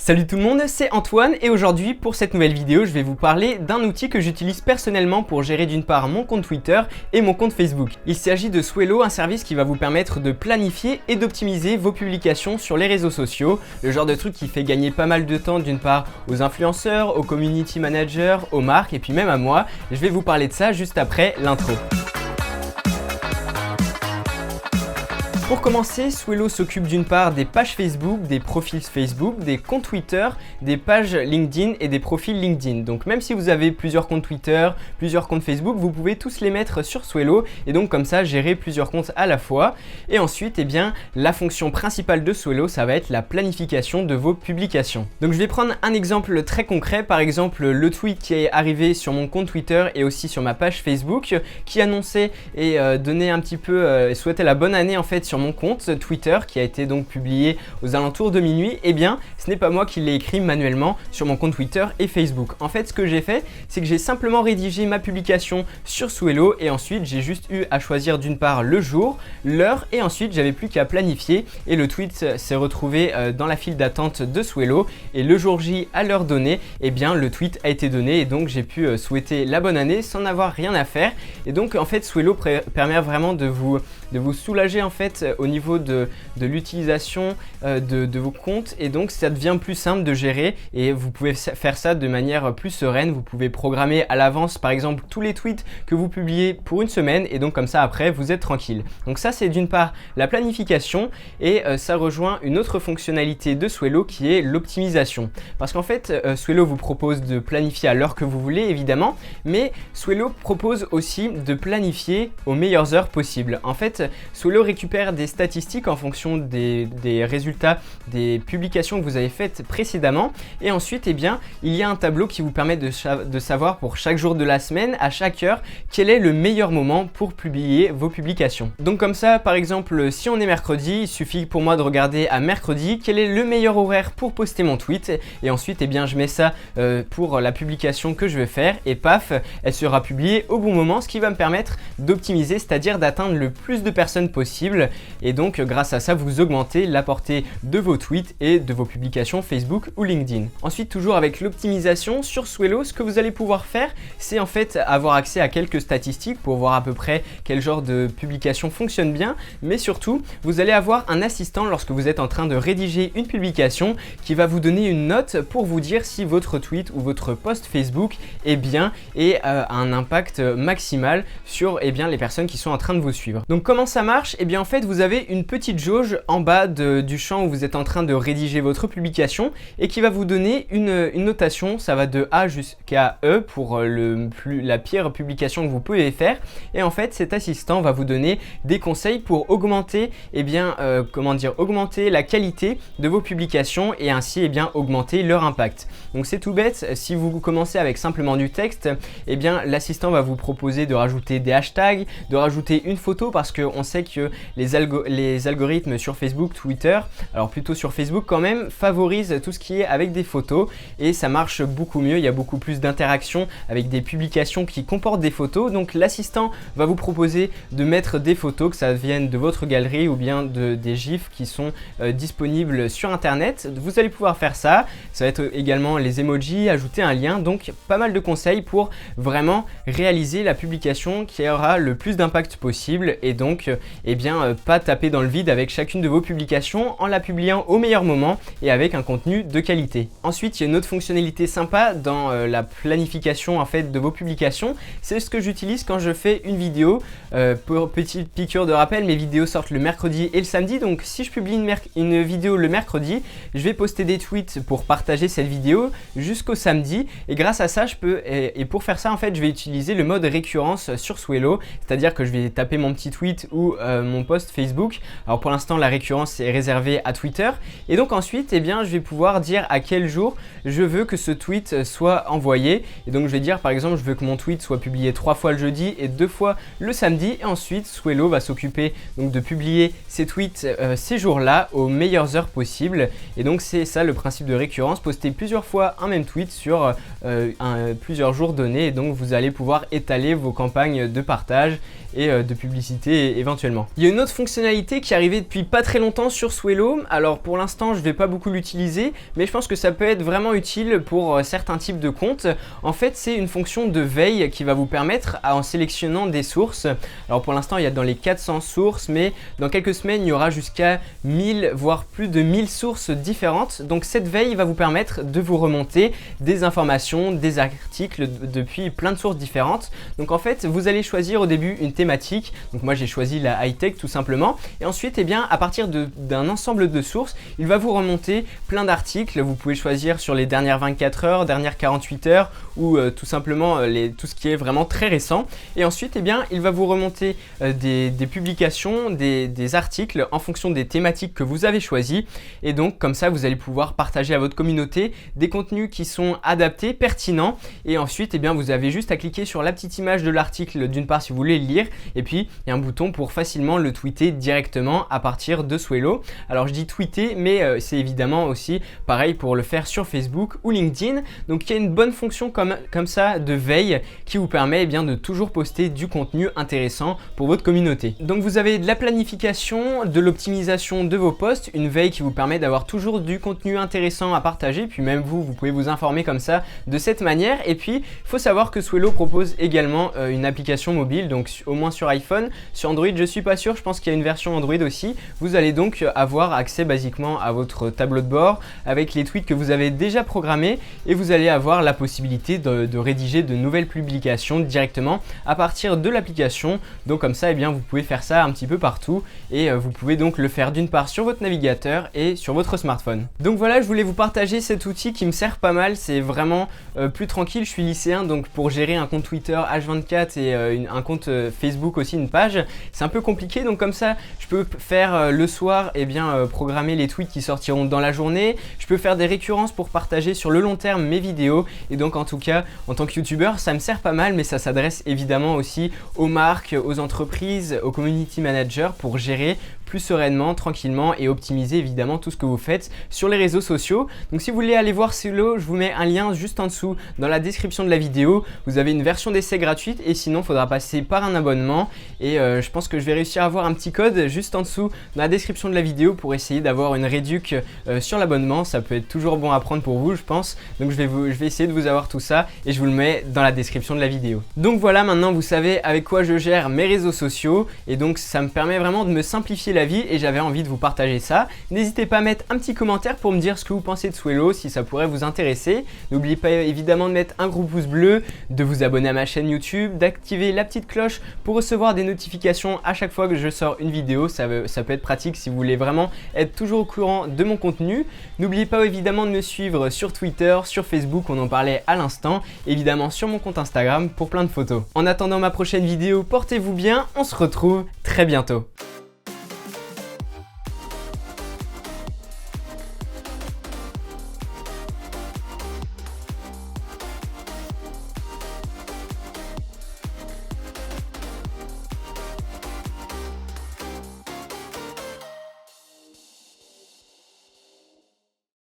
Salut tout le monde, c'est Antoine et aujourd'hui pour cette nouvelle vidéo je vais vous parler d'un outil que j'utilise personnellement pour gérer d'une part mon compte Twitter et mon compte Facebook. Il s'agit de Swello, un service qui va vous permettre de planifier et d'optimiser vos publications sur les réseaux sociaux, le genre de truc qui fait gagner pas mal de temps d'une part aux influenceurs, aux community managers, aux marques et puis même à moi. Je vais vous parler de ça juste après l'intro. Pour commencer, Swello s'occupe d'une part des pages Facebook, des profils Facebook, des comptes Twitter, des pages LinkedIn et des profils LinkedIn. Donc même si vous avez plusieurs comptes Twitter, plusieurs comptes Facebook, vous pouvez tous les mettre sur Swello et donc comme ça gérer plusieurs comptes à la fois. Et ensuite, la fonction principale de Swello, ça va être la planification de vos publications. Donc je vais prendre un exemple très concret, par exemple le tweet qui est arrivé sur mon compte Twitter et aussi sur ma page Facebook qui annonçait et donnait un petit peu, souhaitait la bonne année en fait sur mon compte Twitter qui a été donc publié aux alentours de minuit. Eh bien ce n'est pas moi qui l'ai écrit manuellement sur mon compte Twitter et Facebook. En fait ce que j'ai fait c'est que j'ai simplement rédigé ma publication sur Swello et ensuite j'ai juste eu à choisir d'une part le jour, l'heure et ensuite j'avais plus qu'à planifier et le tweet s'est retrouvé dans la file d'attente de Swello et le jour J à l'heure donnée eh bien le tweet a été donné et donc j'ai pu souhaiter la bonne année sans avoir rien à faire et donc en fait Swello permet vraiment de vous soulager en fait au niveau de l'utilisation de vos comptes et donc ça devient plus simple de gérer et vous pouvez faire ça de manière plus sereine. Vous pouvez programmer à l'avance par exemple tous les tweets que vous publiez pour une semaine et donc comme ça après vous êtes tranquille. Donc ça c'est d'une part la planification et ça rejoint une autre fonctionnalité de Swello qui est l'optimisation. Parce qu'en fait Swello vous propose de planifier à l'heure que vous voulez évidemment, mais Swello propose aussi de planifier aux meilleures heures possibles. En fait Swello récupère des statistiques en fonction des résultats des publications que vous avez faites précédemment et ensuite il y a un tableau qui vous permet de savoir pour chaque jour de la semaine, à chaque heure, quel est le meilleur moment pour publier vos publications. Donc comme ça par exemple si on est mercredi, il suffit pour moi de regarder à mercredi quel est le meilleur horaire pour poster mon tweet et ensuite je mets ça pour la publication que je vais faire et paf, elle sera publiée au bon moment, ce qui va me permettre d'optimiser, c'est-à-dire d'atteindre le plus de personnes possible et donc grâce à ça vous augmentez la portée de vos tweets et de vos publications Facebook ou LinkedIn. Ensuite toujours avec l'optimisation sur Swello, ce que vous allez pouvoir faire c'est en fait avoir accès à quelques statistiques pour voir à peu près quel genre de publication fonctionne bien, mais surtout vous allez avoir un assistant lorsque vous êtes en train de rédiger une publication qui va vous donner une note pour vous dire si votre tweet ou votre post Facebook est bien et a un impact maximal sur les personnes qui sont en train de vous suivre. Donc comment ça marche? En fait vous avez une petite jauge en bas du champ où vous êtes en train de rédiger votre publication et qui va vous donner une notation, ça va de A jusqu'à E pour la pire publication que vous pouvez faire et en fait cet assistant va vous donner des conseils pour augmenter augmenter la qualité de vos publications et ainsi augmenter leur impact. Donc c'est tout bête, si vous commencez avec simplement du texte, l'assistant va vous proposer de rajouter des hashtags, de rajouter une photo parce qu'on sait que les algorithmes sur Facebook, Twitter, alors plutôt sur Facebook quand même, favorisent tout ce qui est avec des photos et ça marche beaucoup mieux, il y a beaucoup plus d'interactions avec des publications qui comportent des photos. Donc l'assistant va vous proposer de mettre des photos, que ça vienne de votre galerie ou bien des gifs qui sont disponibles sur internet. Vous allez pouvoir faire ça, ça va être également les emojis, ajouter un lien, donc pas mal de conseils pour vraiment réaliser la publication qui aura le plus d'impact possible et donc pas taper dans le vide avec chacune de vos publications en la publiant au meilleur moment et avec un contenu de qualité. Ensuite il y a une autre fonctionnalité sympa dans la planification en fait de vos publications, c'est ce que j'utilise quand je fais une vidéo. Pour petite piqûre de rappel, mes vidéos sortent le mercredi et le samedi, donc si je publie une vidéo le mercredi, je vais poster des tweets pour partager cette vidéo jusqu'au samedi et grâce à ça je peux et pour faire ça en fait je vais utiliser le mode récurrence sur Swello, c'est-à-dire que je vais taper mon petit tweet ou mon post Facebook. Alors pour l'instant la récurrence est réservée à Twitter et donc ensuite je vais pouvoir dire à quel jour je veux que ce tweet soit envoyé et donc je vais dire par exemple je veux que mon tweet soit publié 3 fois le jeudi et 2 fois le samedi et ensuite Swello va s'occuper donc de publier ces tweets ces jours-là aux meilleures heures possibles et donc c'est ça le principe de récurrence, poster plusieurs fois un même tweet sur plusieurs jours donnés et donc vous allez pouvoir étaler vos campagnes de partage et de publicité éventuellement. Il y a une autre fonctionnalité qui est arrivée depuis pas très longtemps sur Swello. Alors pour l'instant je vais pas beaucoup l'utiliser, mais je pense que ça peut être vraiment utile pour certains types de comptes. En fait c'est une fonction de veille qui va vous permettre, en sélectionnant des sources, alors pour l'instant il y a dans les 400 sources, mais dans quelques semaines il y aura jusqu'à 1000 voire plus de 1000 sources différentes. Donc cette veille va vous permettre de vous remonter des informations, des articles depuis plein de sources différentes. Donc en fait vous allez choisir au début une thématique, donc moi j'ai choisi la high-tech tout simplement, et ensuite eh bien, à partir d'un ensemble de sources il va vous remonter plein d'articles. Vous pouvez choisir sur les dernières 24 heures, dernières 48 heures ou tout simplement tout ce qui est vraiment très récent, et ensuite eh bien, il va vous remonter des publications, des articles en fonction des thématiques que vous avez choisies, et donc comme ça vous allez pouvoir partager à votre communauté des contenus qui sont adaptés, pertinents, et ensuite eh bien, vous avez juste à cliquer sur la petite image de l'article d'une part si vous voulez le lire, et puis il y a un bouton pour facilement le tweeter directement à partir de Swello. Alors je dis tweeter, mais c'est évidemment aussi pareil pour le faire sur Facebook ou LinkedIn. Donc il y a une bonne fonction comme ça de veille qui vous permet eh bien, de toujours poster du contenu intéressant pour votre communauté. Donc vous avez de la planification, de l'optimisation de vos posts, une veille qui vous permet d'avoir toujours du contenu intéressant à partager, puis même vous pouvez vous informer comme ça de cette manière. Et puis il faut savoir que Swello propose également une application mobile, donc au moins sur iPhone. Sur Android je suis pas sûr, je pense qu'il y a une version Android aussi. Vous allez donc avoir accès basiquement à votre tableau de bord avec les tweets que vous avez déjà programmés, et vous allez avoir la possibilité de rédiger de nouvelles publications directement à partir de l'application. Donc comme ça eh bien, vous pouvez faire ça un petit peu partout, et vous pouvez donc le faire d'une part sur votre navigateur et sur votre smartphone. Donc voilà, je voulais vous partager cet outil qui me sert pas mal. C'est vraiment plus tranquille. Je suis lycéen, donc pour gérer un compte Twitter H24 et un compte Facebook aussi, une page, c'est un peu compliqué. Donc comme ça je peux faire le soir et bien programmer les tweets qui sortiront dans la journée. Je peux faire des récurrences pour partager sur le long terme mes vidéos, et donc en tout cas en tant que youtubeur ça me sert pas mal, mais ça s'adresse évidemment aussi aux marques, aux entreprises, aux community managers pour gérer plus sereinement, tranquillement et optimiser évidemment tout ce que vous faites sur les réseaux sociaux. Donc si vous voulez aller voir Swello, je vous mets un lien juste en dessous dans la description de la vidéo. Vous avez une version d'essai gratuite, et sinon il faudra passer par un abonnement, et je pense que je vais réussir à avoir un petit code juste en dessous dans la description de la vidéo pour essayer d'avoir une réduc sur l'abonnement. Ça peut être toujours bon à prendre pour vous je pense, donc je vais essayer de vous avoir tout ça et je vous le mets dans la description de la vidéo. Donc voilà, maintenant vous savez avec quoi je gère mes réseaux sociaux, et donc ça me permet vraiment de me simplifier la vie, et j'avais envie de vous partager ça. N'hésitez pas à mettre un petit commentaire pour me dire ce que vous pensez de Swello, si ça pourrait vous intéresser. N'oubliez pas évidemment de mettre un gros pouce bleu, de vous abonner à ma chaîne YouTube, d'activer la petite cloche pour recevoir des notifications à chaque fois que je sors une vidéo. Ça peut être pratique si vous voulez vraiment être toujours au courant de mon contenu. N'oubliez pas évidemment de me suivre sur Twitter, sur Facebook, on en parlait à l'instant, évidemment sur mon compte Instagram pour plein de photos. En attendant ma prochaine vidéo, portez-vous bien, on se retrouve très bientôt.